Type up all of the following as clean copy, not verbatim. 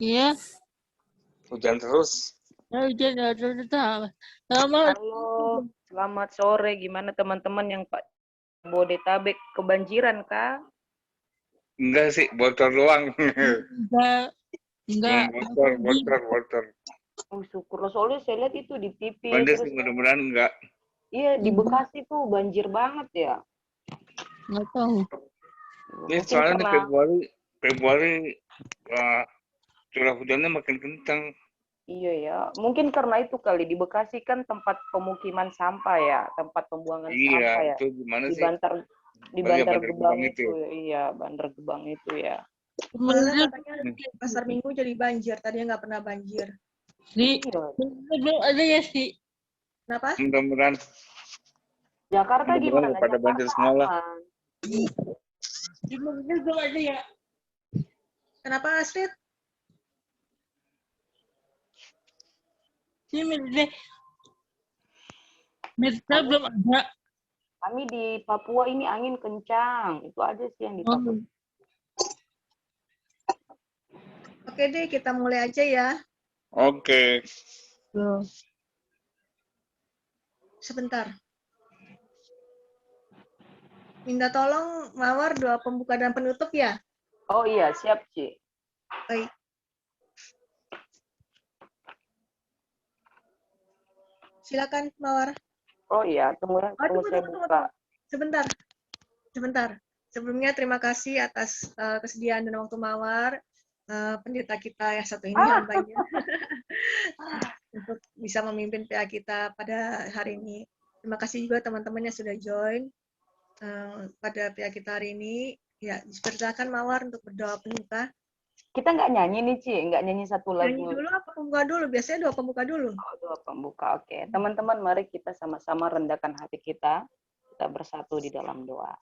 Iya. Hujan terus. Hujan terus. Selamat. Halo, selamat sore. Gimana teman-teman yang Pak Bodetabek kebanjiran kah? Enggak sih, bocor doang. Enggak. Enggak. Bocor. Oh, syukur. Soalnya saya lihat itu di TV. Banjir Terus sih, mudah-mudahan enggak. iya, di Bekasi tuh banjir banget ya. Nggak tahu. Ini Mungkin soalnya di karena Februari curah hujannya makin kencang. iya ya, mungkin karena itu kali di Bekasi kan tempat pemukiman sampah ya, tempat pembuangan sampah Iya, ya. itu gimana Di sih? Bantar Bandar Gebang Gebang itu. Iya, Bandar Gebang itu ya. Sebenarnya Katanya pasar Minggu jadi banjir, tadinya nggak pernah banjir. Iya. belum ada ya sih. Kenapa? Mudah-mudahan Jakarta gimana? pada banjir Jakarta semua lah. aman. Sebenarnya belum ada ya. Kenapa Astrid? Ini Mirza belum ada. Kami di Papua ini angin kencang. Itu aja sih yang ditakut. Oke deh, kita mulai aja ya. Oke. Sebentar. Minta tolong Mawar doa pembuka dan penutup ya. Oh iya, siap, Ci. Baik. Silakan Mawar. Oh iya, tunggu saya buka. Sebentar. Sebelumnya terima kasih atas kesediaan dan waktu Mawar, pendeta kita yang satu ini hambanya, untuk bisa memimpin PA kita pada hari ini. Terima kasih juga teman-teman yang sudah join pada PA kita hari ini. Ya, dipersilakan Mawar untuk berdoa pembuka. Kita nggak nyanyi nih, Ci? Nggak nyanyi satu lagu? Nyanyi dulu apa pembuka dulu? Biasanya doa pembuka dulu. Oh, doa pembuka, oke. Teman-teman, mari kita sama-sama rendahkan hati kita. Kita bersatu di dalam doa.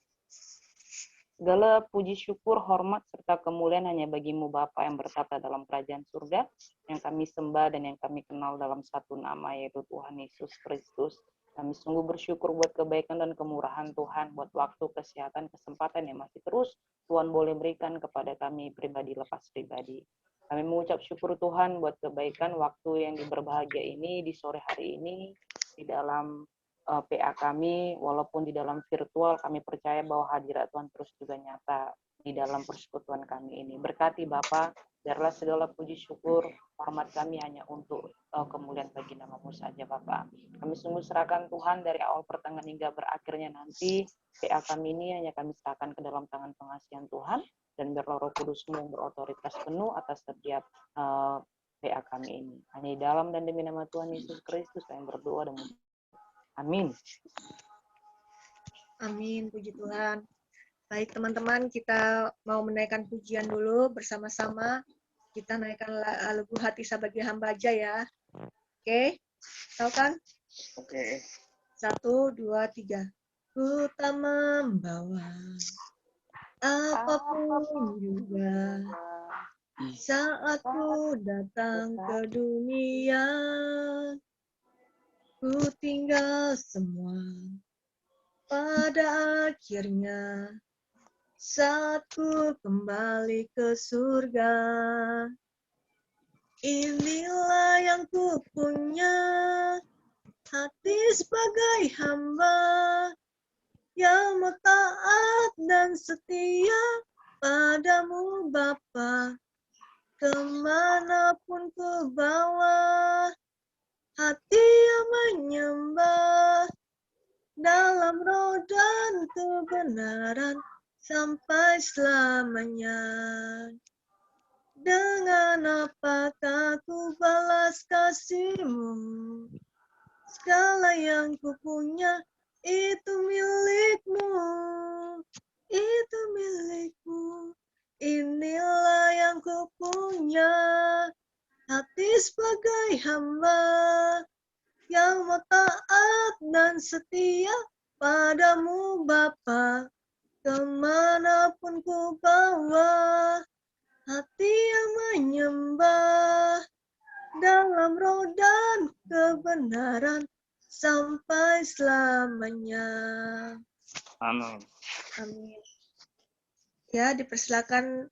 Segala puji syukur, hormat, serta kemuliaan hanya bagimu Bapa yang bertata dalam kerajaan surga, yang kami sembah dan yang kami kenal dalam satu nama, yaitu Tuhan Yesus Kristus. Kami sungguh bersyukur buat kebaikan dan kemurahan Tuhan, buat waktu, kesehatan, kesempatan yang masih terus Tuhan boleh berikan kepada kami pribadi lepas pribadi. Kami mengucap syukur Tuhan buat kebaikan waktu yang berbahagia ini, di sore hari ini, di dalam PA kami, walaupun di dalam virtual, kami percaya bahwa hadirat Tuhan terus juga nyata di dalam persekutuan kami ini. Berkati Bapa, biarlah segala puji syukur, hormat kami hanya untuk kemuliaan bagi nama-Mu saja Bapa. Kami sungguh serahkan Tuhan dari awal pertengahan hingga berakhirnya nanti, PA kami ini hanya kami serahkan ke dalam tangan pengasihan Tuhan, dan biarlah Roh Kudus-Mu berotoritas penuh atas setiap PA kami ini. Hanya di dalam dan demi nama Tuhan Yesus Kristus yang berdoa dan amin. Amin, puji Tuhan. Baik teman-teman, kita mau menaikkan pujian dulu bersama-sama. Kita naikkan lagu Hati Sebagai Hamba aja ya. Oke, tahu kan? Oke. 1, 2, 3. Ku tak membawa apapun juga saat ku datang ke dunia. Ku tinggal semua pada akhirnya saat ku kembali ke surga. Inilah yang ku punya, hati sebagai hamba yang taat dan setia padamu Bapa. Kemanapun ku bawa, hati yang menyembah dalam roh dan kebenaran sampai selamanya. Dengan apakah ku balas kasih-Mu? Segala yang ku punya itu milik-Mu. Itu milik-Mu. Inilah yang ku punya, hati sebagai hamba yang taat dan setia padamu Bapa. Kemanapun ku bawa, hati yang menyembah dalam roh dan kebenaran sampai selamanya. Amin. Amin. Ya, dipersilakan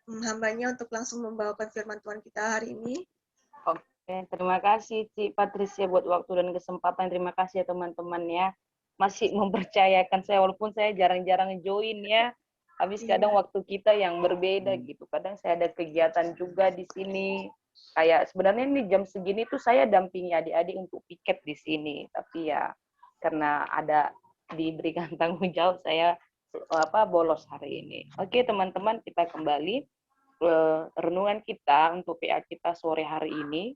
hambanya untuk langsung membawakan firman Tuhan kita hari ini. Oke, terima kasih Ci Patricia buat waktu dan kesempatan. Terima kasih ya teman-teman ya. Masih mempercayakan saya walaupun saya jarang-jarang join ya. Habis kadang waktu kita yang berbeda gitu. Kadang saya ada kegiatan juga di sini. Kayak sebenarnya ini jam segini tuh saya dampingi adik-adik untuk piket di sini. Tapi ya karena ada diberikan tanggung jawab saya bolos hari ini. Oke teman-teman, kita kembali renungan kita untuk PA kita sore hari ini.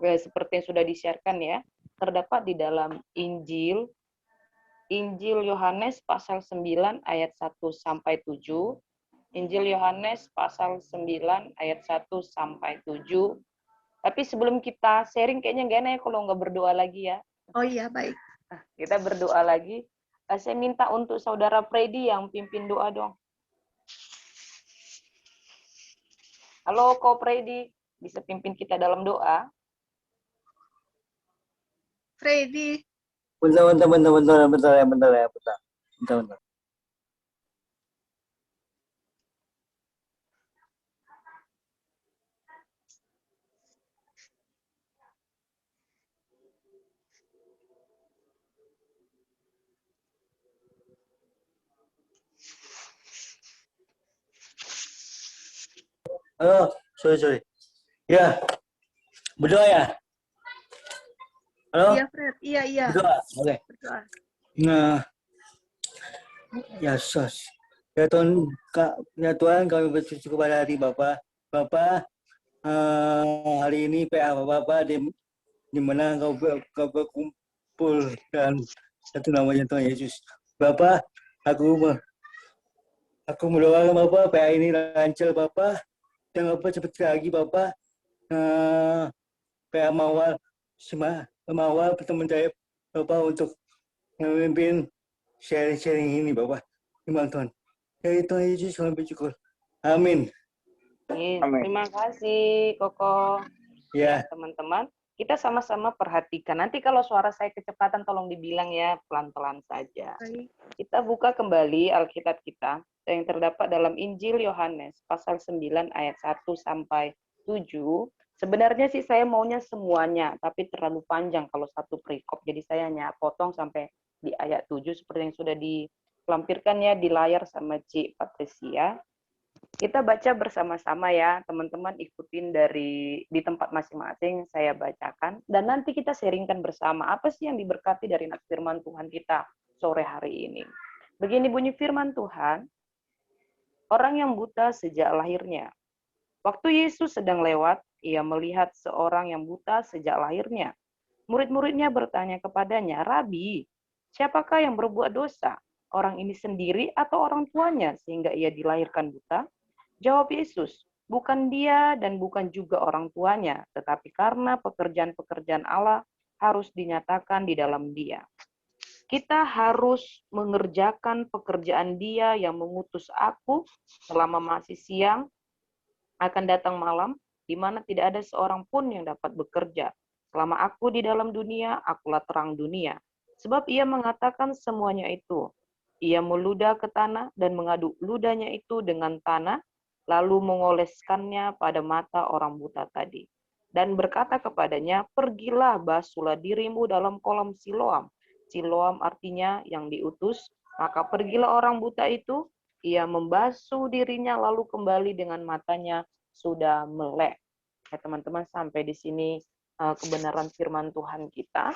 Seperti yang sudah disiarkan ya, terdapat di dalam Injil Yohanes pasal 9 ayat 1 sampai 7. Injil Yohanes pasal 9 ayat 1 sampai 7. Tapi sebelum kita sharing kayaknya nggak enak ya kalau nggak berdoa lagi ya. Oh iya, baik. Nah, kita berdoa lagi. Saya minta untuk saudara Freddy yang pimpin doa dong. Halo Ko Freddy, bisa pimpin kita dalam doa? Freddy. Bentar ya. Oh, sorry. Ya, berdoa ya. Halo, Iya, Fred. Iya. berdoa. Oke. Berdoa. Nah, ya sos. Ya Tuhan, kami bersyukur pada hari Bapak. Bapak, hari ini PA Bapak di mana kau berkumpul dan satu namanya Tuhan Yesus. Bapak, aku mendoakan Bapak PA ini lancar Bapak. Dan Bapak cepat lagi Bapak. PA mawar teman saya Bapak untuk memimpin sharing ini Bapak. Terima Tuhan. Ya Tuhan Yesus kami bersyukur. Amin. Amin. Terima kasih Koko. Ya. Teman-teman, kita sama-sama perhatikan. Nanti kalau suara saya kecepatan tolong dibilang ya, pelan-pelan saja. Baik. Kita buka kembali Alkitab kita yang terdapat dalam Injil Yohanes pasal 9 ayat 1 sampai 7. Sebenarnya sih saya maunya semuanya, tapi terlalu panjang kalau satu perikop. Jadi saya hanya potong sampai di ayat 7 seperti yang sudah dilampirkan ya di layar sama Ci Patricia. Kita baca bersama-sama ya, teman-teman ikutin di tempat masing-masing saya bacakan. Dan nanti kita sharingkan bersama apa sih yang diberkati dari firman Tuhan kita sore hari ini. Begini bunyi firman Tuhan, orang yang buta sejak lahirnya. Waktu Yesus sedang lewat, ia melihat seorang yang buta sejak lahirnya. Murid-muridnya bertanya kepadanya, Rabi, siapakah yang berbuat dosa? Orang ini sendiri atau orang tuanya sehingga ia dilahirkan buta? Jawab Yesus, bukan dia dan bukan juga orang tuanya, tetapi karena pekerjaan-pekerjaan Allah harus dinyatakan di dalam dia. Kita harus mengerjakan pekerjaan dia yang mengutus aku selama masih siang, akan datang malam, di mana tidak ada seorang pun yang dapat bekerja. Selama aku di dalam dunia, akulah terang dunia. Sebab ia mengatakan semuanya itu. Ia meludah ke tanah dan mengaduk ludahnya itu dengan tanah, lalu mengoleskannya pada mata orang buta tadi. Dan berkata kepadanya, pergilah basuhlah dirimu dalam kolam Siloam. Siloam artinya yang diutus. Maka pergilah orang buta itu, ia membasuh dirinya lalu kembali dengan matanya sudah melek. Ya, teman-teman sampai di sini kebenaran firman Tuhan kita.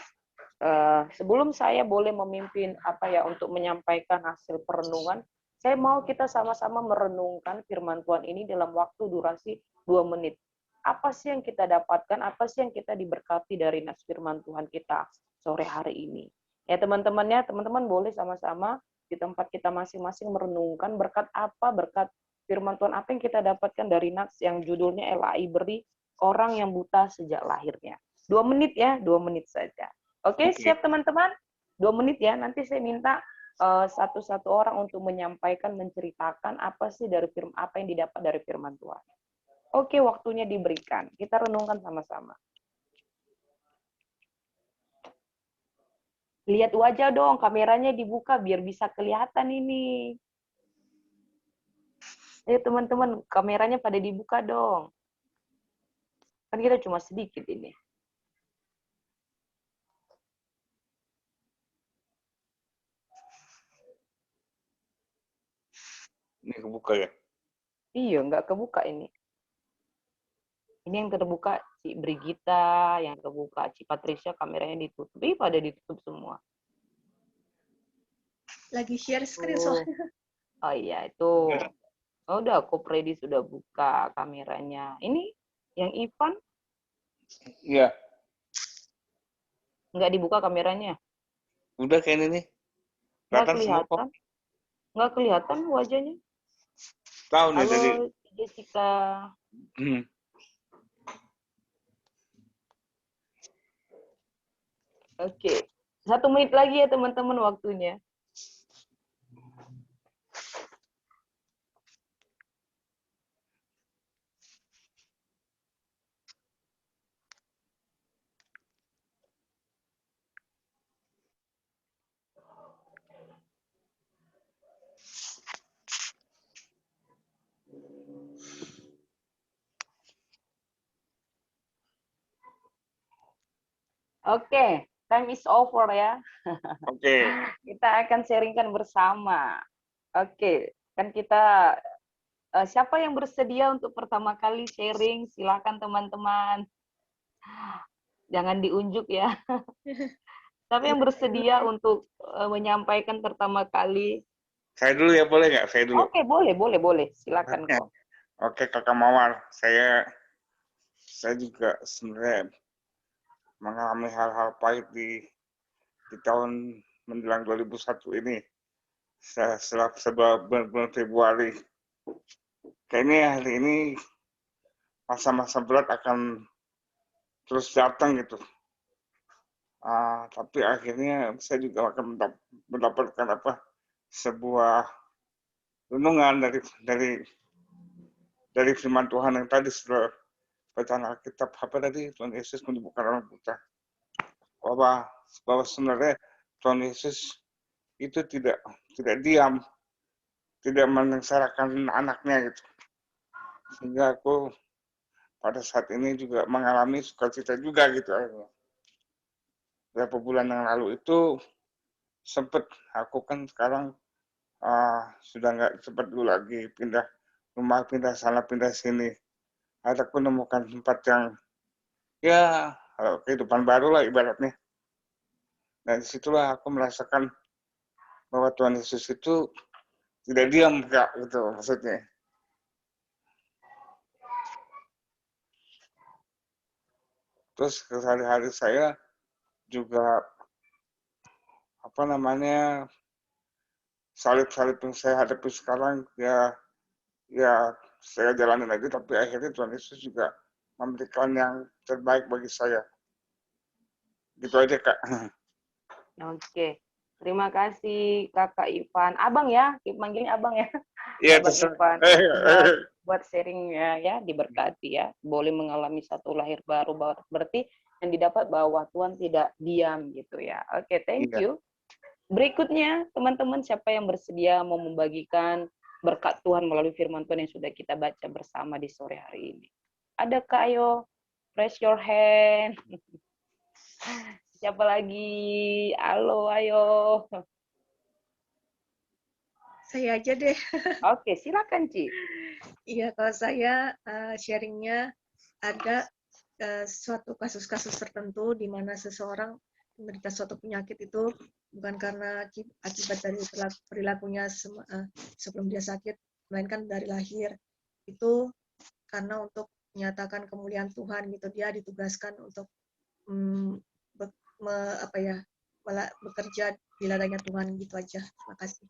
Sebelum saya boleh memimpin untuk menyampaikan hasil perenungan, saya mau kita sama-sama merenungkan firman Tuhan ini dalam waktu durasi 2 menit. Apa sih yang kita dapatkan? Apa sih yang kita diberkati dari nas firman Tuhan kita sore hari ini? Ya teman-teman boleh sama-sama di tempat kita masing-masing merenungkan berkat firman Tuhan apa yang kita dapatkan dari nas yang judulnya LAI beri orang yang buta sejak lahirnya. 2 menit ya, 2 menit saja. Oke, siap teman-teman? 2 menit ya, nanti saya minta satu-satu orang untuk menyampaikan, menceritakan apa sih dari apa yang didapat dari firman Tuhan. Oke, waktunya diberikan. Kita renungkan sama-sama. Lihat wajah dong, kameranya dibuka biar bisa kelihatan ini. Teman-teman, kameranya pada dibuka dong. Kan kita cuma sedikit ini. Ini kebuka ya. Iya, nggak kebuka ini. Ini yang terbuka Ci Brigita, yang terbuka Ci Patricia, kameranya ditutup. Ih, pada ditutup semua. Lagi share screen Oh, soalnya. oh iya, itu. Oh, udah, Kopredi sudah buka kameranya. Ini yang Ivan Iya. nggak dibuka kameranya. Udah kayak ini nih. Nggak Kelihatan semua kok. kelihatan. Nggak kelihatan wajahnya. Tahu nih tadi. Halo, Jessica. Oke. 1 menit lagi ya, teman-teman, waktunya. Oke, time is over ya. Oke. Kita akan sharingkan bersama. Oke, kan kita siapa yang bersedia untuk pertama kali sharing? Silakan teman-teman. Jangan diunjuk ya. Siapa yang bersedia untuk menyampaikan pertama kali? Saya dulu ya, boleh nggak? Saya dulu. Oke, boleh. Silakan Oke. kok. Oke, Kakak Mawar. Saya juga sebenarnya mengalami hal-hal pahit di tahun menjelang 2001 ini. Setelah bulan Februari. Kayaknya hari ini masa-masa berat akan terus datang gitu. Tapi akhirnya saya juga akan mendapatkan sebuah renungan dari firman Tuhan yang tadi setelah bacaan Alkitab tadi Tuhan Yesus menyembuhkan orang buta, bahwa sebenarnya Tuhan Yesus itu tidak diam, tidak menyengsarakan anaknya gitu. Sehingga aku pada saat ini juga mengalami sukacita juga gitu. Beberapa bulan yang lalu itu sempat aku kan sekarang sudah nggak sempat dulu lagi pindah rumah, pindah sana, pindah sini. Aku menemukan tempat yang ya kehidupan baru lah ibaratnya. Dan disitulah aku merasakan bahwa Tuhan Yesus itu tidak diam Kak, gitu maksudnya. Terus sehari-hari saya juga salib-salib yang saya hadapi sekarang ya saya jalanin lagi, tapi akhirnya Tuhan Yesus juga memberikan yang terbaik bagi saya. Gitu aja Kak. Oke. Terima kasih Kakak Ivan. Abang ya, manggilnya Abang ya. Iya, Abang terserah. Ivan buat sharingnya ya, diberkati ya. Boleh mengalami satu lahir baru, berarti yang didapat bahwa Tuhan tidak diam gitu ya. Oke, thank you. Berikutnya, teman-teman siapa yang bersedia mau membagikan berkat Tuhan melalui firman Tuhan yang sudah kita baca bersama di sore hari ini? Adakah? Ayo, raise your hand. Siapa lagi? Halo, ayo. Saya aja deh. Oke, silakan Ci. Iya, kalau saya sharingnya ada suatu kasus-kasus tertentu di mana seseorang menderita suatu penyakit itu bukan karena akibat dari perilakunya sebelum dia sakit, melainkan dari lahir. Itu karena untuk menyatakan kemuliaan Tuhan gitu, dia ditugaskan untuk bekerja di ladangnya Tuhan gitu aja. Terima kasih.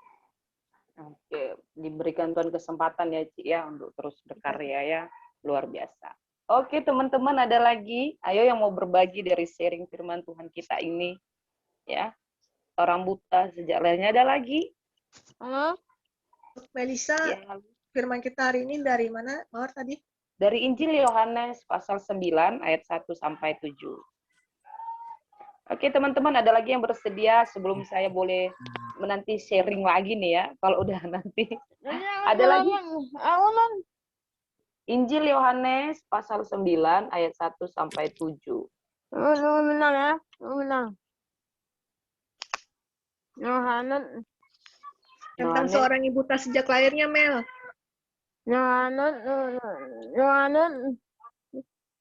Oke, diberikan Tuhan kesempatan ya Ci ya untuk terus berkarya ya, luar biasa. Oke teman-teman, ada lagi, ayo yang mau berbagi dari sharing firman Tuhan kita ini ya. Orang buta sejak lahirnya, ada lagi? Melisa, ya. Firman kita hari ini dari mana, Mawar tadi? Dari Injil Yohanes pasal 9 ayat 1 sampai 7. Oke teman-teman, ada lagi yang bersedia sebelum saya boleh nanti sharing lagi nih ya. Kalau udah nanti ada lagi. Injil Yohanes pasal 9 ayat 1 sampai 7. Menang ya, menang. Yohanes, Tentang Yohanes, seorang ibu buta sejak lahirnya, Mel. Yohanes, Yohanes,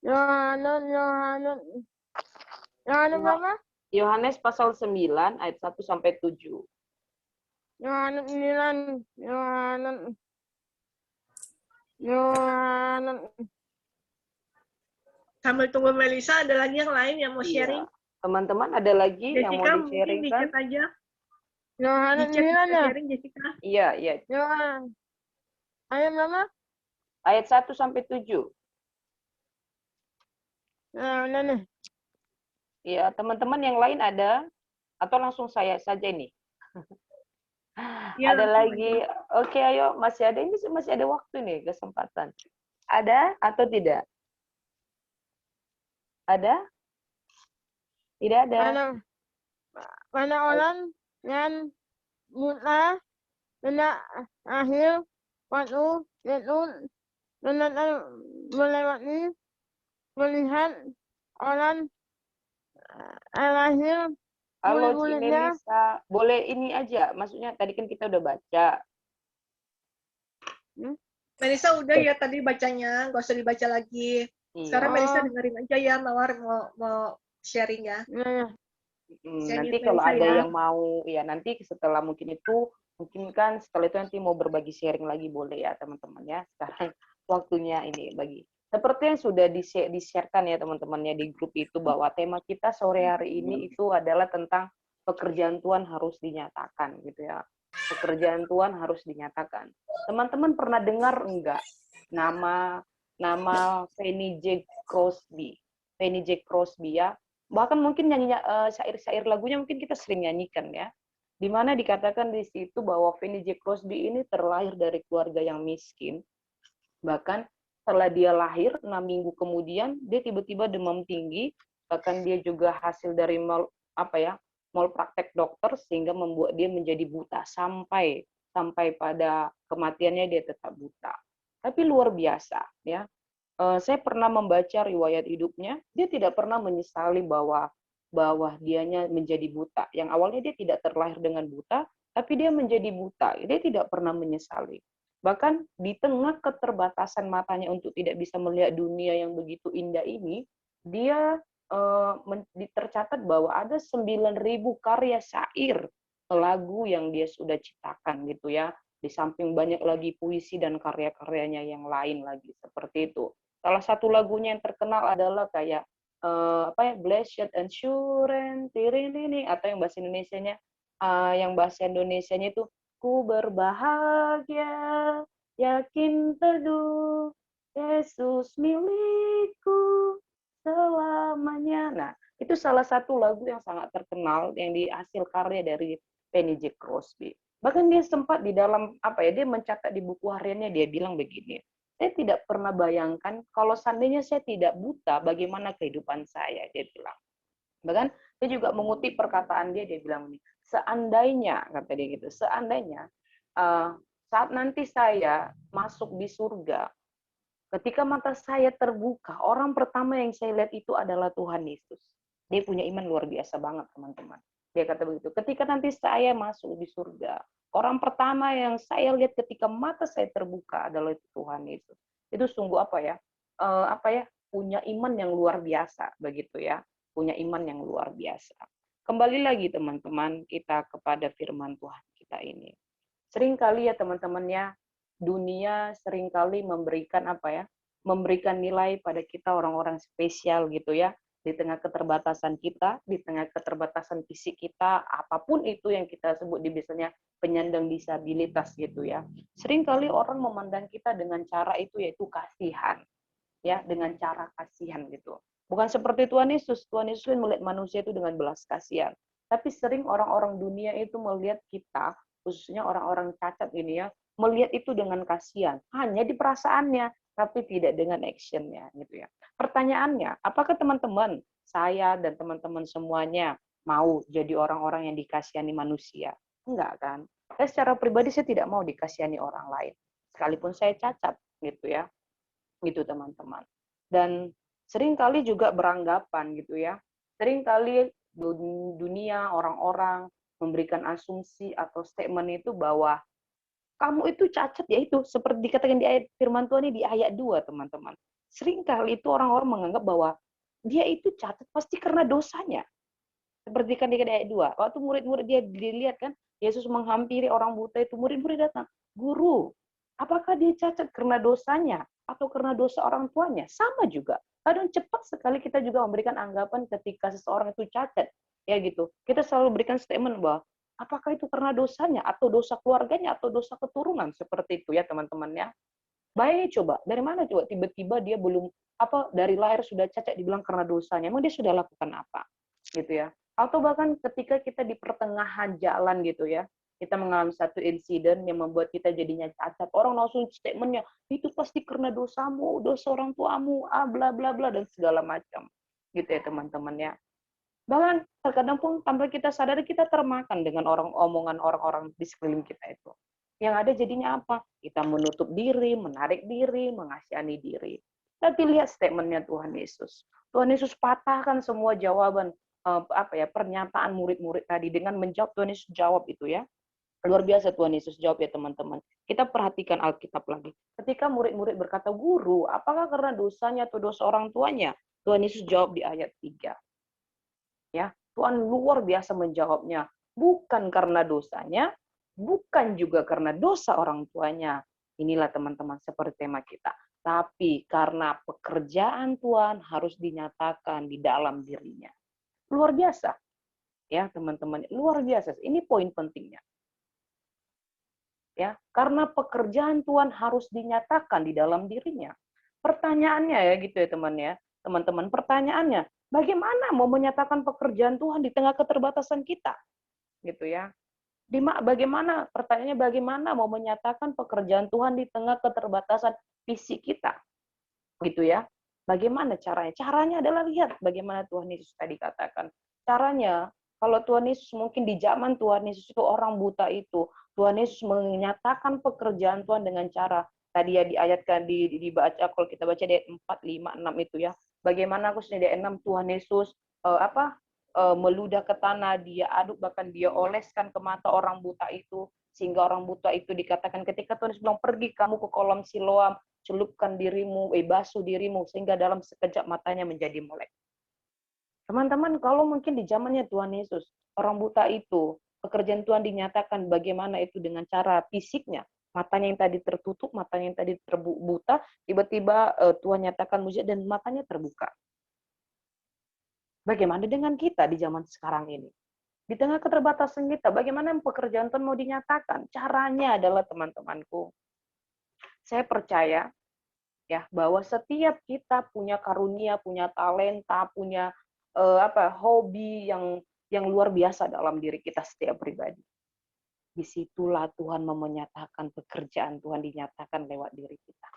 Yohanes, Yohanes, Yohanes berapa? Yohanes pasal 9 ayat 1 sampai 7. Yohanes 9, Yohanes. Sambil tunggu Melisa, ada lagi yang lain yang mau sharing? Iya. Teman-teman ada lagi yang mau Jessica mungkin di-sharing di kan? chat aja. Yohanes Di chat 9 bisa ya? sharing, Jessica. Iya, iya. Yohanes. Ayat berapa? Ayat 1 sampai 7. Nah, udah nih. Iya, teman-teman yang lain ada? Atau langsung saya saja nih? Iya, Ada langsung lagi? Oke, ayo. Masih ada, ini masih ada waktu nih, kesempatan. Ada atau tidak? Ada? Tidak ada. Pada orang yang buta tidak akhir waktu Yesus melewati melihat orang lahir Halo kulit-kulitnya. Cimelisa, boleh ini aja, maksudnya tadi kan kita udah baca. Melisa udah ya tadi bacanya, nggak usah dibaca lagi. Sekarang Iya. Melisa dengerin aja ya, Mawar mau sharing ya. Nah, Nanti kalau Melisa ada ya. yang mau, ya nanti setelah mungkin kan setelah itu nanti mau berbagi sharing lagi boleh ya teman-teman ya. Sekarang waktunya ini bagi. Seperti yang sudah di-share-kan ya teman-temannya di grup itu bahwa tema kita sore hari ini itu adalah tentang pekerjaan Tuhan harus dinyatakan gitu ya. Pekerjaan Tuhan harus dinyatakan. Teman-teman pernah dengar enggak nama Fanny J. Crosby? Fanny J. Crosby ya. Bahkan mungkin nyanyi syair-syair lagunya mungkin kita sering nyanyikan ya. Di mana dikatakan di situ bahwa Fanny J. Crosby ini terlahir dari keluarga yang miskin. Bahkan setelah dia lahir 6 minggu kemudian dia tiba-tiba demam tinggi, bahkan dia juga hasil dari mal praktek dokter sehingga membuat dia menjadi buta sampai pada kematiannya dia tetap buta. Tapi luar biasa ya. Saya pernah membaca riwayat hidupnya, dia tidak pernah menyesali bahwa dianya menjadi buta. Yang awalnya dia tidak terlahir dengan buta, tapi dia menjadi buta. Dia tidak pernah menyesali. Bahkan di tengah keterbatasan matanya untuk tidak bisa melihat dunia yang begitu indah ini, dia tercatat bahwa ada 9.000 karya syair lagu yang dia sudah ciptakan gitu ya. Di samping banyak lagi puisi dan karya-karyanya yang lain lagi seperti itu. Salah satu lagunya yang terkenal adalah kayak Blessed Assurance, ini atau yang bahasa Indonesianya itu ku berbahagia, yakin teduh, Yesus milikku selamanya. Nah, itu salah satu lagu yang sangat terkenal yang dihasil karya dari Fanny J. Crosby. Bahkan dia sempat di dalam dia mencatat di buku hariannya, dia bilang begini, saya tidak pernah bayangkan kalau seandainya saya tidak buta, bagaimana kehidupan saya, dia bilang. Bahkan dia juga mengutip perkataan dia bilang nih, seandainya, kata dia gitu, seandainya saat nanti saya masuk di surga, ketika mata saya terbuka, orang pertama yang saya lihat itu adalah Tuhan Yesus. Dia punya iman luar biasa banget, teman-teman. Dia kata begitu, ketika nanti saya masuk di surga, orang pertama yang saya lihat ketika mata saya terbuka adalah Tuhan Yesus. Itu sungguh punya iman yang luar biasa, begitu ya. Punya iman yang luar biasa. Kembali lagi teman-teman kita kepada firman Tuhan kita ini. Seringkali ya teman-temannya, dunia seringkali memberikan memberikan nilai pada kita orang-orang spesial gitu ya. Di tengah keterbatasan kita, di tengah keterbatasan fisik kita, apapun itu yang kita sebut biasanya penyandang disabilitas gitu ya. Seringkali orang memandang kita dengan cara itu yaitu kasihan. Ya, dengan cara kasihan gitu. Bukan seperti Tuhan Yesus. Tuhan Yesus melihat manusia itu dengan belas kasihan. Tapi sering orang-orang dunia itu melihat kita, khususnya orang-orang cacat ini ya, melihat itu dengan kasihan. Hanya di perasaannya, tapi tidak dengan action-nya gitu ya. Pertanyaannya, apakah teman-teman, saya dan teman-teman semuanya mau jadi orang-orang yang dikasihani manusia? Enggak kan? Saya secara pribadi saya tidak mau dikasihani orang lain. Sekalipun saya cacat gitu ya. Gitu teman-teman. Dan seringkali juga beranggapan gitu ya. Seringkali dunia orang-orang memberikan asumsi atau statement itu bahwa kamu itu cacat, ya itu seperti dikatakan di ayat firman Tuhan ini di ayat 2 teman-teman. Seringkali itu orang-orang menganggap bahwa dia itu cacat pasti karena dosanya. Seperti kan di ayat 2. Waktu murid-murid dia dilihat kan, Yesus menghampiri orang buta itu, murid-murid datang, "Guru, apakah dia cacat karena dosanya atau karena dosa orang tuanya?" Sama juga. Kadang cepat sekali kita juga memberikan anggapan ketika seseorang itu cacat. Ya gitu. Kita selalu berikan statement bahwa apakah itu karena dosanya atau dosa keluarganya atau dosa keturunan, seperti itu ya teman-teman ya. Baik coba, dari mana coba tiba-tiba dia belum dari lahir sudah cacat dibilang karena dosanya. Emang dia sudah lakukan apa? Gitu ya. Atau bahkan ketika kita di pertengahan jalan gitu ya, kita mengalami satu insiden yang membuat kita jadinya cacat. Orang langsung statementnya, itu pasti karena dosamu, dosa orang tuamu, bla bla bla dan segala macam. Gitu ya teman-teman ya. Bahkan terkadang pun tanpa kita sadari kita termakan dengan omongan orang-orang di sekeliling kita itu. Yang ada jadinya apa? Kita menutup diri, menarik diri, mengasihani diri. Tapi lihat statementnya Tuhan Yesus. Tuhan Yesus patahkan semua jawaban pernyataan murid-murid tadi dengan menjawab. Tuhan Yesus jawab itu ya. Luar biasa Tuhan Yesus jawab ya teman-teman. Kita perhatikan Alkitab lagi. Ketika murid-murid berkata, "Guru, apakah karena dosanya atau dosa orang tuanya?" Tuhan Yesus jawab di ayat 3. Ya, Tuhan luar biasa menjawabnya. Bukan karena dosanya, bukan juga karena dosa orang tuanya. Inilah teman-teman seperti tema kita. Tapi karena pekerjaan Tuhan harus dinyatakan di dalam dirinya. Luar biasa. Ya, teman-teman, luar biasa. Ini poin pentingnya. Ya, karena pekerjaan Tuhan harus dinyatakan di dalam dirinya. Pertanyaannya ya gitu ya teman ya. Teman-teman, pertanyaannya, bagaimana mau menyatakan pekerjaan Tuhan di tengah keterbatasan kita? Gitu ya. Bagaimana pertanyaannya, bagaimana mau menyatakan pekerjaan Tuhan di tengah keterbatasan fisik kita? Gitu ya. Bagaimana caranya? Caranya adalah lihat bagaimana Tuhan Yesus tadi katakan. Caranya, kalau Tuhan Yesus mungkin di zaman Tuhan Yesus itu orang buta itu, Tuhan Yesus menyatakan pekerjaan Tuhan dengan cara tadi ya diayatkan dibaca, kalau kita baca di ayat 4, 5, 6 itu ya. Bagaimana khususnya di ayat 6 Tuhan Yesus meludah ke tanah, dia aduk bahkan dia oleskan ke mata orang buta itu, sehingga orang buta itu dikatakan ketika Tuhan Yesus bilang, "Pergi kamu ke kolam Siloam, celupkan dirimu, basuh dirimu," sehingga dalam sekejap matanya menjadi melek. Teman-teman, kalau mungkin di zamannya Tuhan Yesus, orang buta itu, pekerjaan Tuhan dinyatakan bagaimana itu dengan cara fisiknya, matanya yang tadi tertutup, matanya yang tadi buta, tiba-tiba Tuhan nyatakan mujizat dan matanya terbuka. Bagaimana dengan kita di zaman sekarang ini? Di tengah keterbatasan kita, bagaimana pekerjaan Tuhan mau dinyatakan? Caranya adalah teman-temanku, saya percaya ya bahwa setiap kita punya karunia, punya talenta, punya hobi yang luar biasa dalam diri kita setiap pribadi. Disitulah Tuhan mau menyatakan pekerjaan Tuhan dinyatakan lewat diri kita.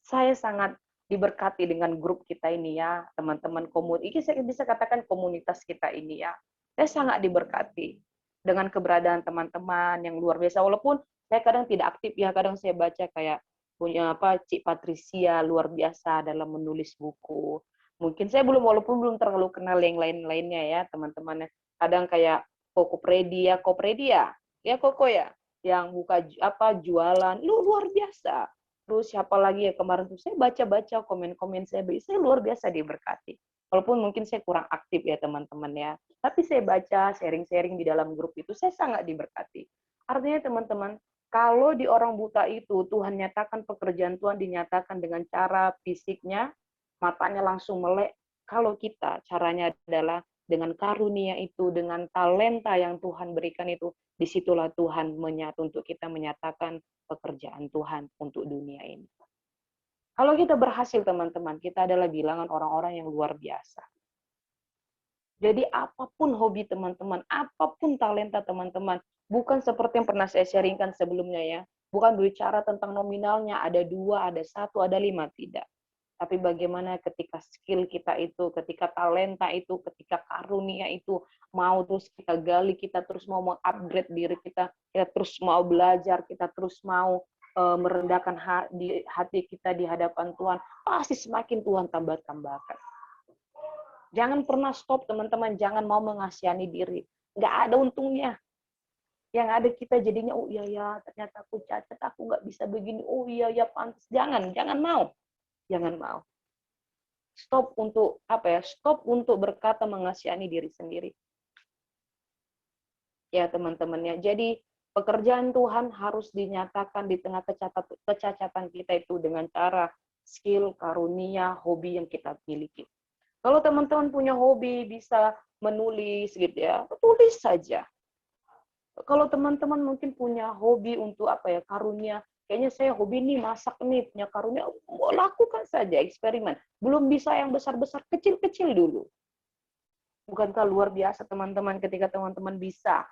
Saya sangat diberkati dengan grup kita ini ya, teman-teman komunitas, saya bisa katakan komunitas kita ini ya. Saya sangat diberkati dengan keberadaan teman-teman yang luar biasa, walaupun saya kadang tidak aktif ya, kadang saya baca kayak punya Cik Patricia luar biasa dalam menulis buku. Mungkin saya walaupun belum terlalu kenal yang lain-lainnya ya, teman-teman. Kadang kayak Koko Predia, ya Koko ya, yang buka jualan, luar biasa. Terus siapa lagi ya kemarin tuh saya baca-baca komen-komen saya luar biasa diberkati. Walaupun mungkin saya kurang aktif ya teman-teman ya, tapi saya baca sharing-sharing di dalam grup itu saya sangat diberkati. Artinya teman-teman, kalau di orang buta itu Tuhan nyatakan pekerjaan Tuhan dinyatakan dengan cara fisiknya, matanya langsung melek. Kalau kita caranya adalah dengan karunia itu, dengan talenta yang Tuhan berikan itu, disitulah Tuhan untuk kita menyatakan pekerjaan Tuhan untuk dunia ini. Kalau kita berhasil teman-teman, kita adalah bilangan orang-orang yang luar biasa. Jadi apapun hobi teman-teman, apapun talenta teman-teman, bukan seperti yang pernah saya sharingkan sebelumnya ya, bukan berbicara tentang nominalnya, ada 2, ada 1, ada 5, tidak. Tapi bagaimana ketika skill kita itu, ketika talenta itu, ketika karunia itu mau terus kita gali, kita terus mau mengupgrade diri kita, kita terus mau belajar, kita terus mau merendahkan hati kita di hadapan Tuhan, pasti semakin Tuhan tambahkan. Jangan pernah stop teman-teman, jangan mau mengasihani diri. Nggak ada untungnya. Yang ada kita jadinya, oh iya ya, ternyata aku cacat, aku nggak bisa begini, oh iya ya pantas. Jangan mau. Jangan mau. Stop untuk Stop untuk berkata mengasihani diri sendiri. Ya teman-temannya. Jadi pekerjaan Tuhan harus dinyatakan di tengah kecacatan kita itu dengan cara skill, karunia, hobi yang kita miliki. Kalau teman-teman punya hobi bisa menulis gitu ya, tulis saja. Kalau teman-teman mungkin punya hobi untuk karunia, kayaknya saya hobi nih masak nih, punya karunia, lakukan saja eksperimen. Belum bisa yang besar-besar, kecil-kecil dulu. Bukankah luar biasa teman-teman ketika teman-teman bisa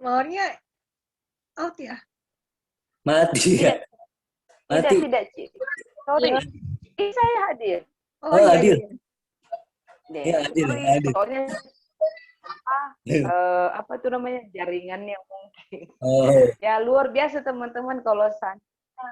Mawarnya out ya? Mati ya. Mati. Tidak, Ci. Sorry. Saya hadir. Oh, Oh, iya, hadir. iya. Ya, hadir. Soalnya apa itu namanya jaringannya mungkin. Oh. Ya luar biasa teman-teman kalau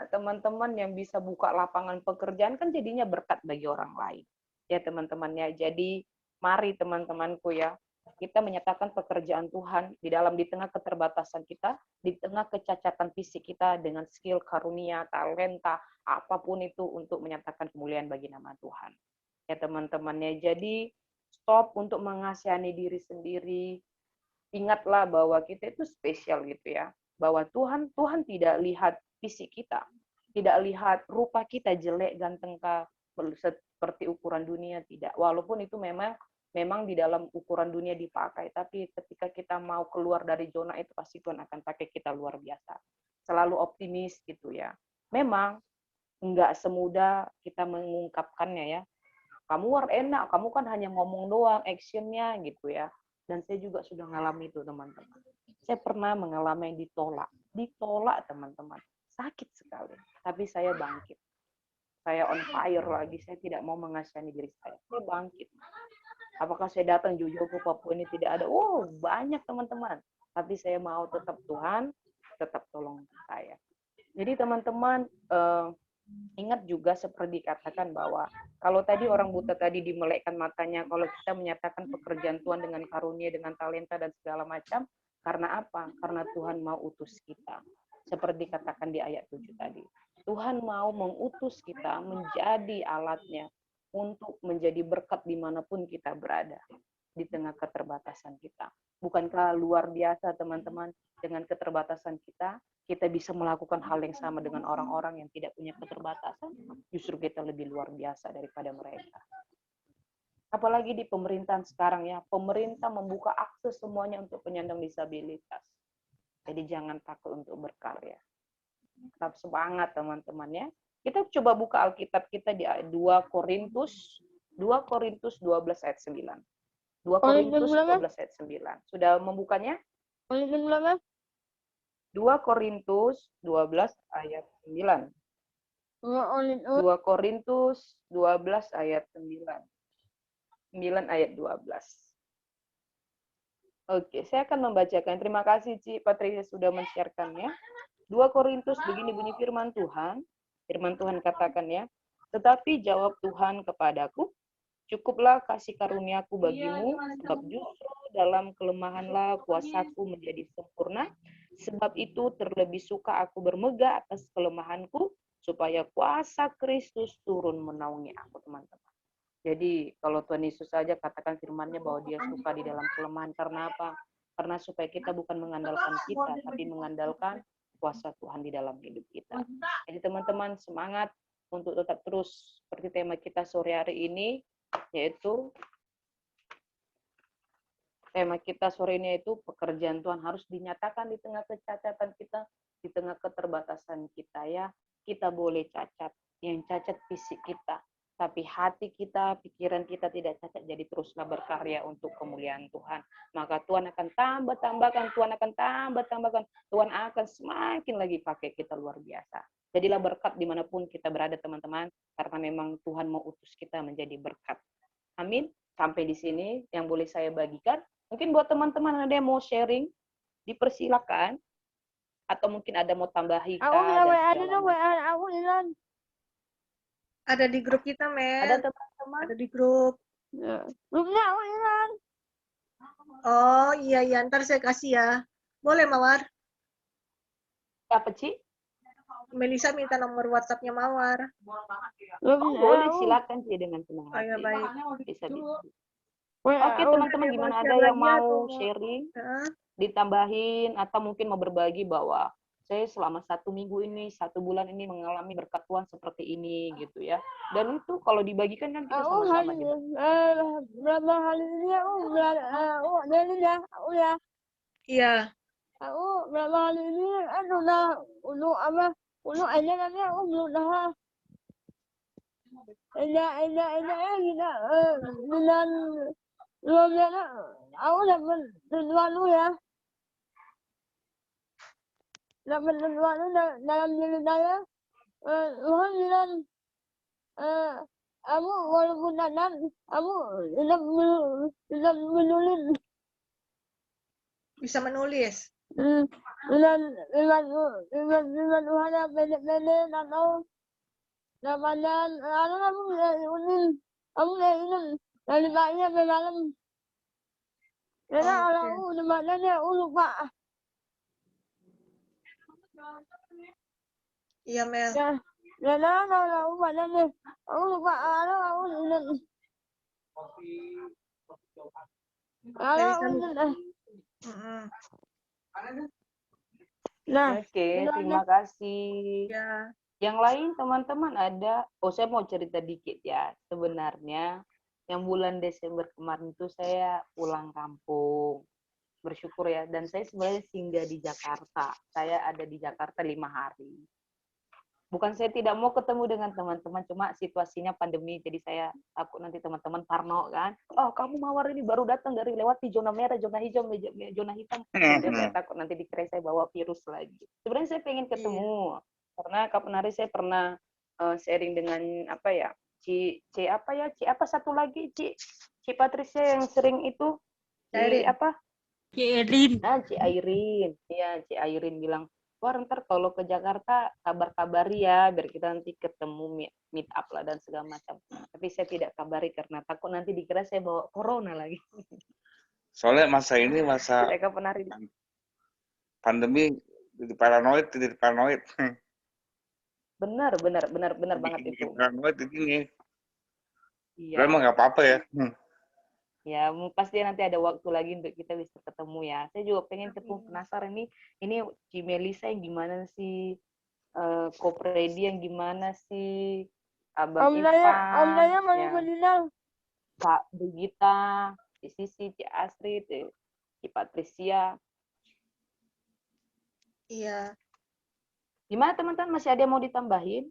teman-teman yang bisa buka lapangan pekerjaan kan jadinya berkat bagi orang lain. Ya teman-teman ya. Jadi mari teman-temanku ya, kita menyatakan pekerjaan Tuhan di tengah keterbatasan kita, di tengah kecacatan fisik kita dengan skill, karunia, talenta, apapun itu untuk menyatakan kemuliaan bagi nama Tuhan. Ya teman-temannya. Jadi stop untuk mengasihani diri sendiri. Ingatlah bahwa kita itu spesial gitu ya. Bahwa Tuhan tidak lihat fisik kita, tidak lihat rupa kita jelek, ganteng seperti ukuran dunia, tidak. Walaupun itu memang di dalam ukuran dunia dipakai, tapi ketika kita mau keluar dari zona itu pasti Tuhan akan pakai kita luar biasa. Selalu optimis gitu ya. Memang enggak semudah kita mengungkapkannya ya. Kamu enak, kamu kan hanya ngomong doang, actionnya gitu ya. Dan saya juga sudah mengalami itu teman-teman. Saya pernah mengalami yang ditolak teman-teman. Sakit sekali, tapi saya bangkit. Saya on fire lagi, saya tidak mau mengasihani diri saya. Saya bangkit. Apakah saya datang jauh-jauh ke Papua ini tidak ada? Oh, banyak teman-teman. Tapi saya mau tetap Tuhan, tetap tolong saya. Jadi teman-teman, ingat juga seperti dikatakan bahwa kalau tadi orang buta tadi dimelekkan matanya, kalau kita menyatakan pekerjaan Tuhan dengan karunia, dengan talenta dan segala macam, karena apa? Karena Tuhan mau utus kita. Seperti dikatakan di ayat 7 tadi. Tuhan mau mengutus kita menjadi alatnya untuk menjadi berkat dimanapun kita berada di tengah keterbatasan kita. Bukankah luar biasa teman-teman, dengan keterbatasan kita bisa melakukan hal yang sama dengan orang-orang yang tidak punya keterbatasan, justru kita lebih luar biasa daripada mereka. Apalagi di pemerintahan sekarang ya, pemerintah membuka akses semuanya untuk penyandang disabilitas. Jadi jangan takut untuk berkarya. Tetap semangat teman-teman ya. Kita coba buka Alkitab kita di 2 Korintus 12 ayat 9. 2 Korintus 12 ayat 9. Sudah membukanya? 2 Korintus 12 ayat 9. 2 Korintus 12 ayat 9. 9 ayat 12. Oke, saya akan membacakan. Terima kasih Ci Patricia sudah men-share-kannya. 2 Korintus begini bunyi firman Tuhan. Firman Tuhan katakan ya, tetapi jawab Tuhan kepadaku, cukuplah kasih karuniaku bagimu, sebab justru dalam kelemahanlah kuasaku menjadi sempurna. Sebab itu terlebih suka aku bermegah atas kelemahanku, supaya kuasa Kristus turun menaungi aku, teman-teman. Jadi kalau Tuhan Yesus saja katakan firman-Nya bahwa dia suka di dalam kelemahan. Karena apa? Karena supaya kita bukan mengandalkan kita, tapi mengandalkan kuasa Tuhan di dalam hidup kita. Jadi teman-teman semangat untuk tetap terus seperti tema kita sore hari ini, yaitu tema kita sore ini yaitu pekerjaan Tuhan harus dinyatakan di tengah kecacatan kita, di tengah keterbatasan kita ya. Kita boleh cacat, yang cacat fisik kita. tapi hati kita, pikiran kita tidak cacat, jadi teruslah berkarya untuk kemuliaan Tuhan. Maka Tuhan akan tambahkan, Tuhan akan tambahkan, Tuhan akan semakin lagi pakai kita luar biasa. Jadilah berkat dimanapun kita berada teman-teman, karena memang Tuhan mau utus kita menjadi berkat. Amin. Sampai di sini yang boleh saya bagikan. Mungkin buat teman-teman ada yang mau sharing, dipersilakan. Atau mungkin ada mau tambahi Aku kah, punya dan WA segala dulu, macam. WA aku Ilan. Ada di grup kita, Ada Mel. teman-teman? Ada di grup. Ya. Grupnya aku Ilan. Oh, iya, iya. Ntar saya kasih ya. Boleh, Mawar? Apa, Ci? Melisa minta nomor WhatsApp-nya Mawar. Oh, boleh, silakan Ci, dengan senang Oh, ya, hati. baik. Bisa. WA Oke, aku. teman-teman, Ada yang gimana mau ada share yang lagi atau mau mau- sharing, Heeh. ditambahin, atau mungkin mau berbagi bahwa saya selama 1 minggu ini, 1 bulan ini mengalami berkat Tuhan seperti ini, gitu ya. Dan itu kalau dibagikan kan kita Aku sama-sama hari berapa hari ini aku aku dari ya, aku ya. Iya. Aku berapa hari ini udah apa? Udah aja nanti aku belum dah. Ada kita dengan belum ada. Aku dapat tentuan lu ya. Dapat tentuan lu dalam diri saya. Tuhan bilang, kamu walaupun dadan, kamu tetap menulis. Bisa menulis. Dengan Tuhan yang pendek-pendek atau dapatkan, kamu ingin dari pagi sampai malam. Karena Oke. kalau aku tempatnya aku lupa. Iya, Mel. Ya, karena kalau aku badannya aku lupa, kalau aku ingat. Kalau Melisa aku ingat. Heeh. Nah, Oke, itu terima kasih. Ya. Yang lain teman-teman ada, saya mau cerita dikit ya. Sebenarnya yang bulan Desember kemarin itu saya pulang kampung. Bersyukur ya, dan saya sebenarnya singgah di Jakarta. Saya ada di Jakarta 5 hari. Bukan saya tidak mau ketemu dengan teman-teman, cuma situasinya pandemi, jadi saya takut nanti teman-teman parno kan. Oh, kamu Mawar ini baru datang dari lewati zona merah, zona hijau, zona hitam. Jadi saya takut nanti dikira saya bawa virus lagi. Sebenarnya saya pengen ketemu, karena kapan hari saya pernah sharing dengan apa ya, Ci apa satu lagi, Ci Patricia yang sering itu, Airin. Ci Airin. Iya, Ci Airin bilang, wah ntar kalau ke Jakarta kabar-kabari ya, biar kita nanti ketemu meet up lah dan segala macam. Tapi saya tidak kabari karena takut nanti dikira saya bawa corona lagi. Soalnya masa ini masa Saya kapan hari pandemi jadi paranoid. benar banget Bikin itu. paranoid ini. Iya. Emang nggak apa-apa ya. Ya, pasti nanti ada waktu lagi untuk kita bisa ketemu ya. Saya juga pengen ketemu, penasaran ini Ci Melisa yang gimana sih, Kopredi yang gimana sih, Abang Om Daya Ivan, mau ya, meninggal. Kak Brigita, Ci Sisi, Ci Astrid, Ci Patricia. Iya. Gimana teman-teman, masih ada yang mau ditambahin?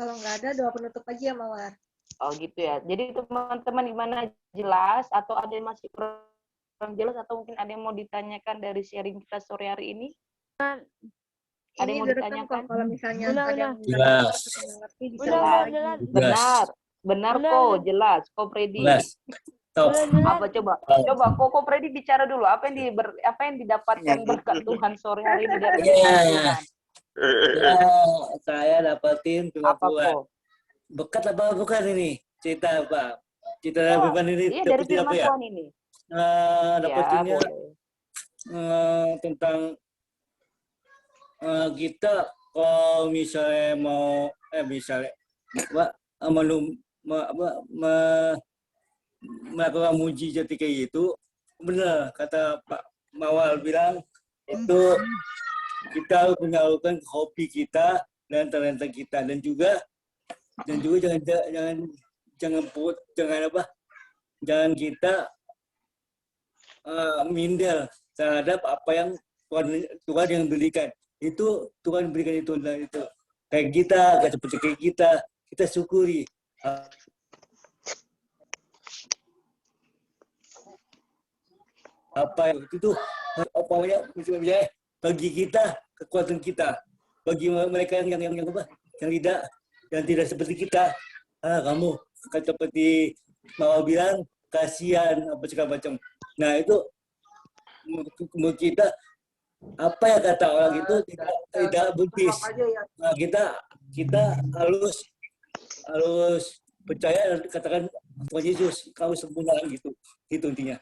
Kalau nggak ada, doa penutup aja ya, Mawar. Oh gitu ya. Jadi teman-teman gimana, jelas atau ada yang masih kurang jelas, atau mungkin ada yang mau ditanyakan dari sharing kita sore hari ini? Ada Ini yang mau direkam ditanyakan? kok kalau misalnya Udah, ada yang Jelas. nggak ngerti bisa Udah, ulang lagi. jelas. Benar Udah. kok, jelas. Kok Freddy. Jelas. Top. Apa coba kok Freddy bicara dulu. Apa yang didapatkan berkat Tuhan sore hari ini dari firman Tuhan? Ya, saya dapetin firman Apa Tuhan. kok? Bekat apa bukan ini? Cerita apa? Cerita firman ini Iya, dari dapetin apa firman ya? Tuhan ini. Dapetinnya Ya, boleh. tentang kita kalau misalnya mau melakukan mujizat kayak gitu, benar kata Pak Mawal bilang, itu kita harus menyalurkan hobi kita dan talenta kita, dan juga jangan kita minder terhadap apa yang Tuhan yang berikan. Itu Tuhan berikan itu, dan itu kayak kita, nggak seperti kayak kita syukuri. Apa itu apa misalnya bagi kita kekuatan kita, bagi mereka yang apa, yang tidak seperti kita, kamu kata seperti Mawar bilang kasihan apa segala macam. Nah itu menurut kita apa yang kata orang itu tidak budis. Nah, kita harus percaya dan katakan Tuhan Yesus, kau sempurna gitu intinya.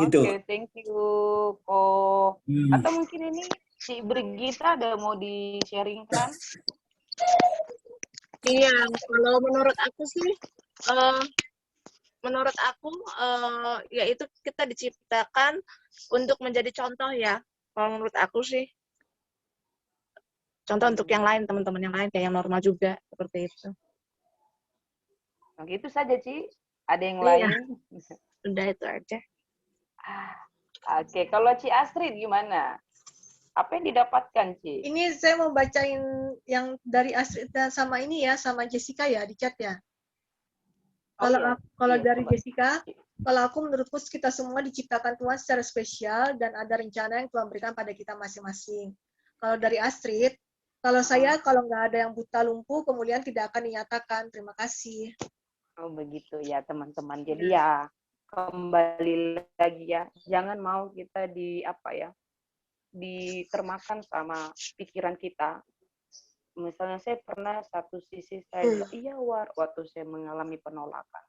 Gitu. Oke, thank you, Ko. Atau mungkin ini si Brigita ada mau di-sharingkan? Iya, kalau menurut aku sih, yaitu kita diciptakan untuk menjadi contoh ya. Kalau menurut aku sih, contoh untuk yang lain, teman-teman yang lain kayak yang normal juga seperti itu. Nah, gitu saja, Ci. Ada yang Iya. lain? Udah itu aja. Oke, kalau Ci Astrid gimana? Apa yang didapatkan, Ci? Ini saya mau bacain yang dari Astrid sama ini ya, sama Jessica ya di chat ya. Kalau iya. kalau Iya, dari coba. Jessica, kalau aku menurutku kita semua diciptakan Tuhan secara spesial dan ada rencana yang Tuhan berikan pada kita masing-masing. Kalau dari Astrid, kalau saya kalau nggak ada yang buta lumpuh, kemudian tidak akan dinyatakan. Terima kasih. Oh, begitu ya, teman-teman. Jadi ya, kembali lagi ya, jangan mau kita ditermakan sama pikiran kita. Misalnya saya pernah satu sisi saya bilang, iya waktu saya mengalami penolakan.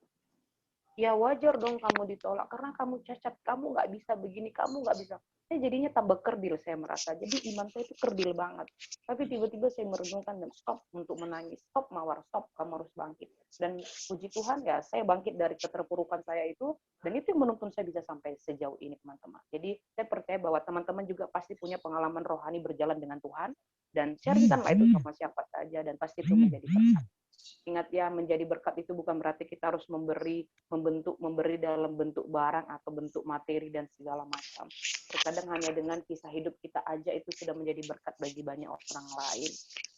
Ya wajar dong kamu ditolak karena kamu cacat, kamu nggak bisa begini, kamu nggak bisa. Saya jadinya tambah kerdil saya merasa. Jadi iman saya itu kerdil banget. Tapi tiba-tiba saya merenungkan dan stop untuk menangis. Stop Mawar, stop, kamu harus bangkit. Dan puji Tuhan ya, saya bangkit dari keterpurukan saya itu. Dan itu yang menuntun saya bisa sampai sejauh ini teman-teman. Jadi saya percaya bahwa teman-teman juga pasti punya pengalaman rohani berjalan dengan Tuhan. Dan sharingkanlah itu sama siapa saja. Dan pasti itu menjadi berkat. Ingat ya, menjadi berkat itu bukan berarti kita harus memberi dalam bentuk barang atau bentuk materi dan segala macam. Terkadang hanya dengan kisah hidup kita aja itu sudah menjadi berkat bagi banyak orang lain.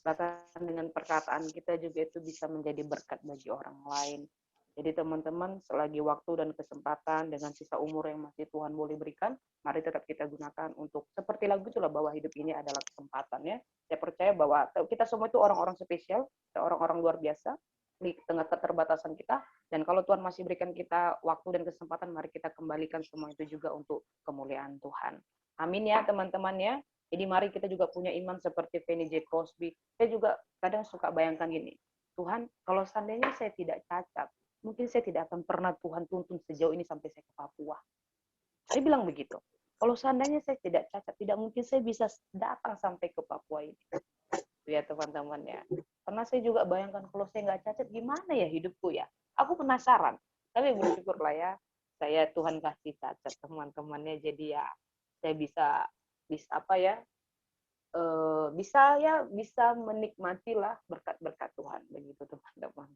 Bahkan dengan perkataan kita juga itu bisa menjadi berkat bagi orang lain. Jadi teman-teman, selagi waktu dan kesempatan dengan sisa umur yang masih Tuhan boleh berikan, mari tetap kita gunakan untuk, seperti lagu itulah, bahwa hidup ini adalah kesempatan ya. Saya percaya bahwa kita semua itu orang-orang spesial, orang-orang luar biasa, di tengah keterbatasan kita, dan kalau Tuhan masih berikan kita waktu dan kesempatan, mari kita kembalikan semua itu juga untuk kemuliaan Tuhan. Amin ya teman-teman ya. Jadi mari kita juga punya iman seperti Fanny J. Crosby. Saya juga kadang suka bayangkan gini, Tuhan, kalau seandainya saya tidak cacat, mungkin saya tidak akan pernah Tuhan tuntun sejauh ini sampai saya ke Papua. Saya bilang begitu. Kalau seandainya saya tidak cacat, tidak mungkin saya bisa datang sampai ke Papua ini. Ya teman-teman ya. Karena saya juga bayangkan kalau saya nggak cacat, gimana ya hidupku ya. Aku penasaran. Tapi bersyukurlah ya, saya Tuhan kasih cacat teman-temannya. Jadi ya, saya bisa menikmatilah berkat-berkat Tuhan. Begitu teman-teman.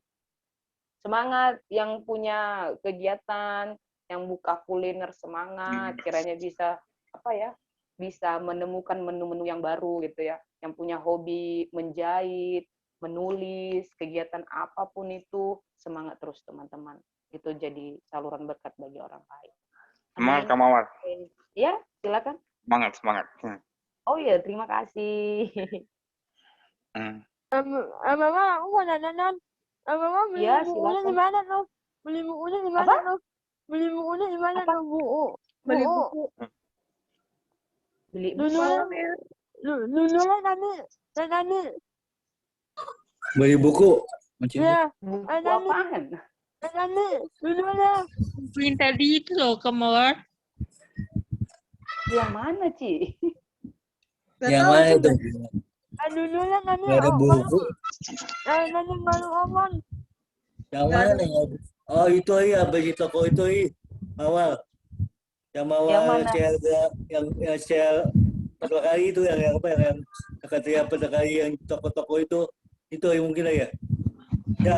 Semangat yang punya kegiatan, yang buka kuliner, semangat, kiranya bisa bisa menemukan menu-menu yang baru gitu ya, yang punya hobi menjahit, menulis, kegiatan apapun itu, semangat terus teman-teman. Itu jadi saluran berkat bagi orang lain. Semangat Kak Mawar. Ya, silakan. Semangat. Oh iya, terima kasih. Mama, aku mau nanya. Mama beli Ya, bukunya silakan. di mana tuh? Beli bukunya di mana tuh? Beli bukunya di mana tuh, Bu? Beli Bu. buku. Beli buku. Dululah Nani. Beli buku. Ya, Buku apaan? Nani, dululah. Yang tadi itu loh, Kak Mawar. Yang mana, Ci? Nggak Yang tahu mana tuh. itu? Dululah Nani. Nggak ada buku. Nani baru ngomong. Yang mana ya? Oh itu ya, beli toko itu awal. Yang Mawar Yang mana? yang share pertama kali itu yang katanya pertama kali yang toko-toko itu yang mungkin ya. Ya.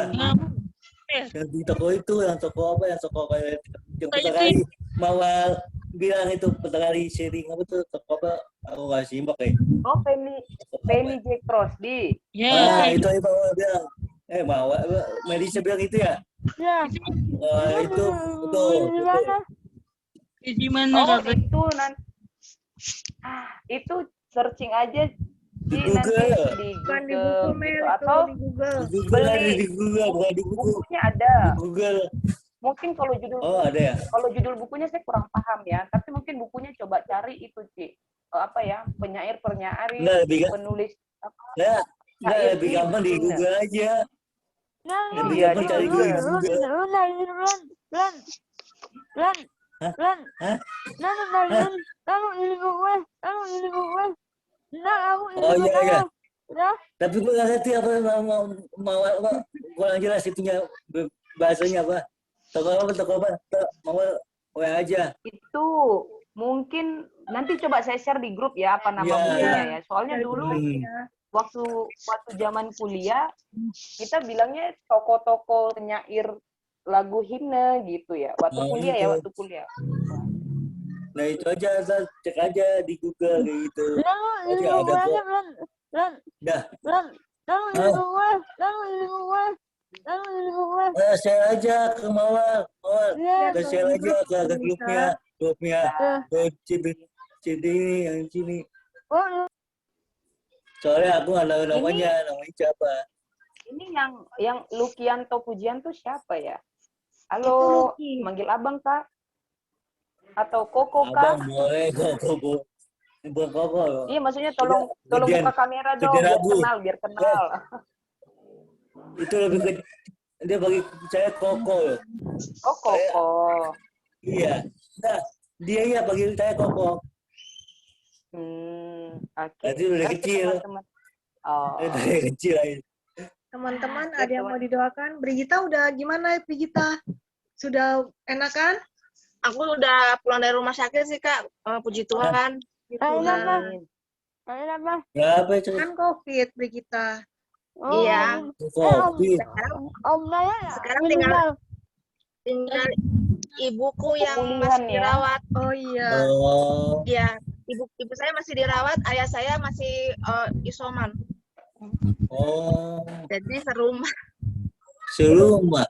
Yang di toko itu, yang toko kayak yang pertama kali Mawar bilang itu pertama kali sharing apa tuh apa aku nggak simak ya. Oh, Penny Jack Crosby. Ya, Itu Mawar bilang. Mawar, Melisa bilang itu ya. Ya. Itu betul. Gimana? di mana Oh, kakak? itu nanti itu searching aja Di Ci, nanti Google. di Bukan di Google buku, Mel, gitu itu atau di Google. Di Google ada beli di Google bukan di buku. bukunya ada. Di Google. Mungkin kalau judul Oh ada ya. kalau judul bukunya saya kurang paham ya, tapi mungkin bukunya coba cari itu Ci. Apa ya, penyair-penyair, Nggak lebih penulis apa? nggak syair lebih di gampang di Cina. Google aja. Nah, Lebih Iya, gampang di cari Google. di Google. Hah? Hah? Oh iya. Tapi gue nggak ngerti apa mau apa kurang jelas itunya bahasanya apa. Toko apa? Mau aja. Itu mungkin nanti coba saya share di grup ya apa nama Iya. bukunya ya. Soalnya Dari dulu buku Hmm. ya. waktu zaman kuliah kita bilangnya toko-toko penyair lagu himne gitu ya. Waktu Oh, kuliah gitu. ya, waktu kuliah. Nah itu aja, cek aja di Google kayak gitu. Oke, ada kok. Dah. Share aja ke Mawar. Ya, Udah share di aja grup ke bisa. grupnya. Ke CD ini yang sini. Soalnya aku nggak tahu namanya siapa. Ini yang Lukianto Pujianto siapa ya? Itu Halo, Lucky. manggil abang kak? Atau Koko kak? Abang boleh kok. Bukan Koko loh. Iya, maksudnya tolong Gedean- buka kamera dong, gedean biar lagu. biar kenal. Itu lebih ke dia bagi saya Koko loh. Oh, Koko. Iya. Nah, dia ya bagi saya Koko. Oke. Berarti udah Ngerti, kecil. teman-teman. Oh, Dari kecil aja. Teman-teman, Ya, ada yang teman. mau didoakan? Brigita udah gimana, Brigita? Sudah enakan? Aku udah pulang dari rumah sakit sih, Kak. Puji Tuhan. Amin. Berapa itu? Kan COVID, Brigita. Iya. Kopi. Sekarang tinggal ibuku yang Pemulihan masih ya. dirawat. Oh iya. Oh, Iya, ibu saya masih dirawat, ayah saya masih isoman. oh, Jadi serumah. serumah.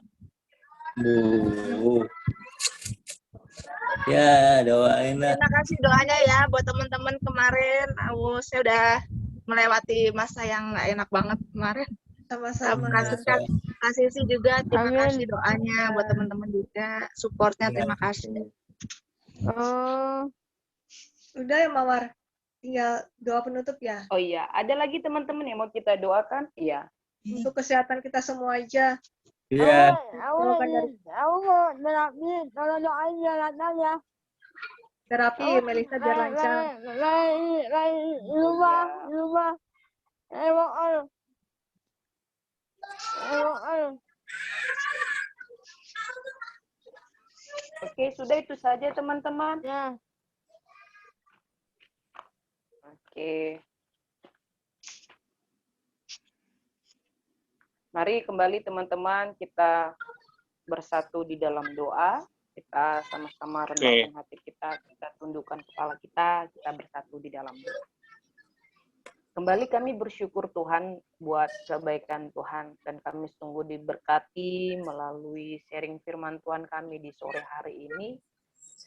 Ya, doain lah. Terima kasih doanya ya buat teman-teman kemarin. Saya udah melewati masa yang nggak enak banget kemarin. Sama-sama. Kasih sih juga, terima Amin. kasih doanya buat teman-teman juga, supportnya terima kasih. Udah ya, Mawar? Tinggal doa penutup ya. Oh iya, ada lagi teman-teman yang mau kita doakan? Iya. Untuk kesehatan kita semua aja. Iya. Terapi, Melisa biar lancar. Oke, sudah itu saja teman-teman. Ya. Oke. Mari kembali teman-teman, kita bersatu di dalam doa. Kita sama-sama rendahkan hati kita tundukkan kepala kita bersatu di dalam doa. Kembali kami bersyukur Tuhan buat kebaikan Tuhan, dan kami sungguh diberkati melalui sharing firman Tuhan kami di sore hari ini.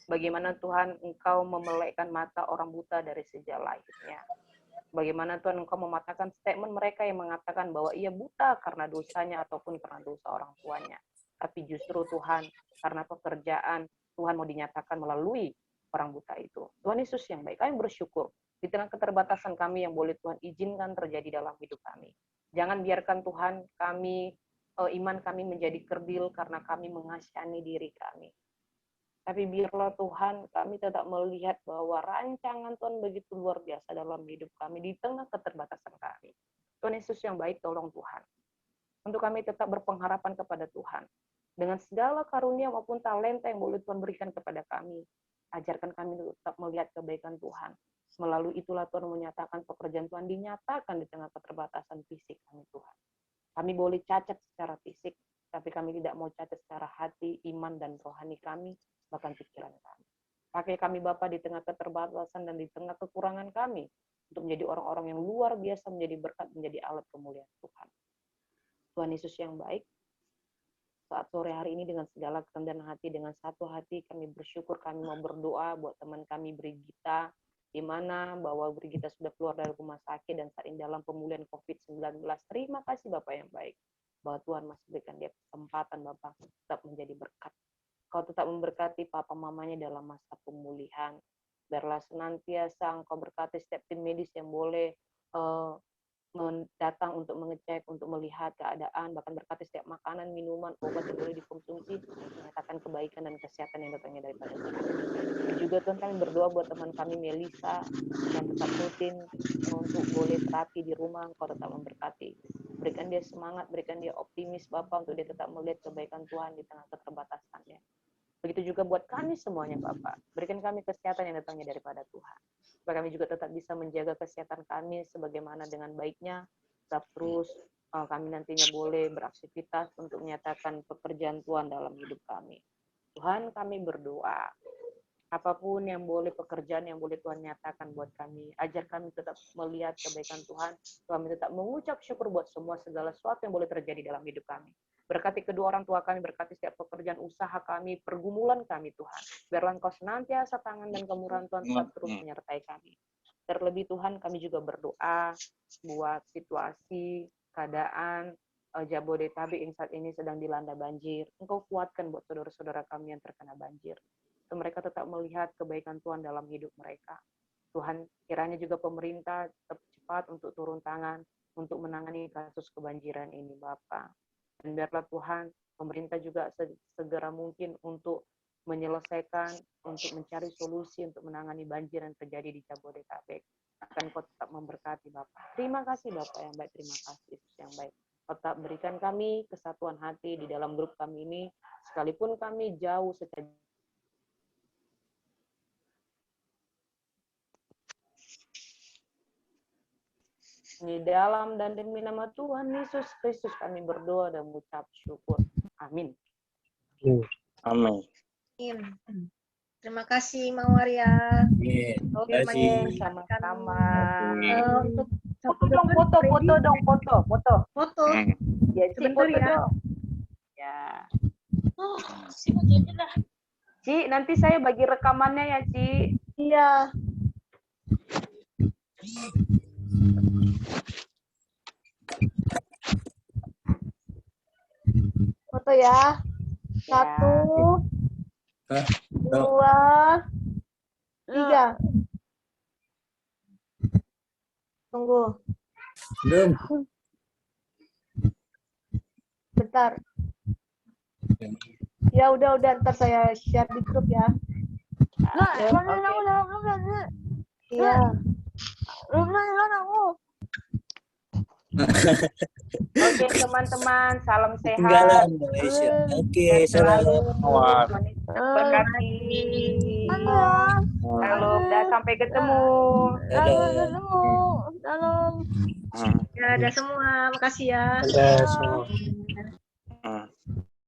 Bagaimana Tuhan Engkau memelekkan mata orang buta dari sejak lahirnya. Bagaimana Tuhan Engkau mematahkan statement mereka yang mengatakan bahwa ia buta karena dosanya ataupun karena dosa orang tuanya. Tapi justru Tuhan, karena pekerjaan, Tuhan mau dinyatakan melalui orang buta itu. Tuhan Yesus yang baik, kami bersyukur di tengah keterbatasan kami yang boleh Tuhan izinkan terjadi dalam hidup kami. Jangan biarkan Tuhan iman kami menjadi kerdil karena kami mengasihani diri kami. Tapi biarlah Tuhan kami tetap melihat bahwa rancangan Tuhan begitu luar biasa dalam hidup kami di tengah keterbatasan kami. Tuhan Yesus yang baik, tolong Tuhan. Untuk kami tetap berpengharapan kepada Tuhan. Dengan segala karunia maupun talenta yang boleh Tuhan berikan kepada kami. Ajarkan kami tetap melihat kebaikan Tuhan. Melalui itulah Tuhan menyatakan pekerjaan Tuhan dinyatakan di tengah keterbatasan fisik kami Tuhan. Kami boleh cacat secara fisik, tapi kami tidak mau cacat secara hati, iman, dan rohani kami, bahkan pikiran kami. Pakai kami Bapa di tengah keterbatasan dan di tengah kekurangan kami untuk menjadi orang-orang yang luar biasa, menjadi berkat, menjadi alat kemuliaan Tuhan. Tuhan Yesus yang baik, saat sore hari ini dengan segala kerendahan hati, dengan satu hati kami bersyukur, kami mau berdoa buat teman kami Brigita, di mana bahwa Brigita sudah keluar dari rumah sakit dan saat ini dalam pemulihan COVID-19. Terima kasih Bapak yang baik, bahwa Tuhan masih berikan dia kesempatan Bapak tetap menjadi berkat. Kau tetap memberkati papa mamanya dalam masa pemulihan. Biarlah senantiasa Engkau berkati setiap tim medis yang boleh datang untuk mengecek, untuk melihat keadaan, bahkan berkati setiap makanan, minuman, obat yang boleh dikonsumsi, menyatakan kebaikan dan kesehatan yang datangnya daripada Tuhan. Juga Tuhan kami berdoa buat teman kami Melisa yang tetap rutin untuk boleh terapi di rumah, Engkau tetap memberkati. Berikan dia semangat, berikan dia optimis Bapak untuk dia tetap melihat kebaikan Tuhan di tengah keterbatasannya. Begitu juga buat kami semuanya Bapak. Berikan kami kesehatan yang datangnya daripada Tuhan. Supaya kami juga tetap bisa menjaga kesehatan kami sebagaimana dengan baiknya. Tetap terus kami nantinya boleh beraktivitas untuk menyatakan pekerjaan Tuhan dalam hidup kami. Tuhan kami berdoa. Apapun yang boleh, pekerjaan yang boleh Tuhan nyatakan buat kami. Ajar kami tetap melihat kebaikan Tuhan. Kami tetap mengucap syukur buat semua segala sesuatu yang boleh terjadi dalam hidup kami. Berkati kedua orang tua kami, berkati setiap pekerjaan usaha kami, pergumulan kami Tuhan. Biarlah Engkau senantiasa tangan dan kemurahan Tuhan tetap terus menyertai kami. Terlebih Tuhan kami juga berdoa buat situasi, keadaan Jabodetabek yang saat ini sedang dilanda banjir. Engkau kuatkan buat saudara-saudara kami yang terkena banjir. Mereka tetap melihat kebaikan Tuhan dalam hidup mereka. Tuhan, kiranya juga pemerintah tetap cepat untuk turun tangan, untuk menangani kasus kebanjiran ini Bapak. Dan biarlah Tuhan, pemerintah juga segera mungkin untuk menyelesaikan, untuk mencari solusi untuk menangani banjir yang terjadi di Jabodetabek. Akan Kau tetap memberkati Bapak. Terima kasih Bapak yang baik, terima kasih Yesus yang baik. Kau tetap berikan kami kesatuan hati di dalam grup kami ini, sekalipun kami jauh secara di dalam dan demi nama Tuhan Yesus Kristus kami berdoa dan mengucap syukur. Amin. Amin. Terima kasih Mawar ya. Oke, Terima kasih. sama-sama. Untuk Foto dong, foto. Ya, Ci, Sebentar foto ya. dong. Ya. Ci, nanti saya bagi rekamannya ya, Ci. Iya. Foto ya. 1, Hah? 2, 3. Tunggu. Belum. Bentar. Ya udah ntar saya share di grup ya. Iya. Oke, teman-teman, salam sehat. Ketinggalan Malaysia. Oke, salam. Berkati. Halo, udah sampai ketemu. Salam. Ya, ada semua. Makasih ya. Ada semua.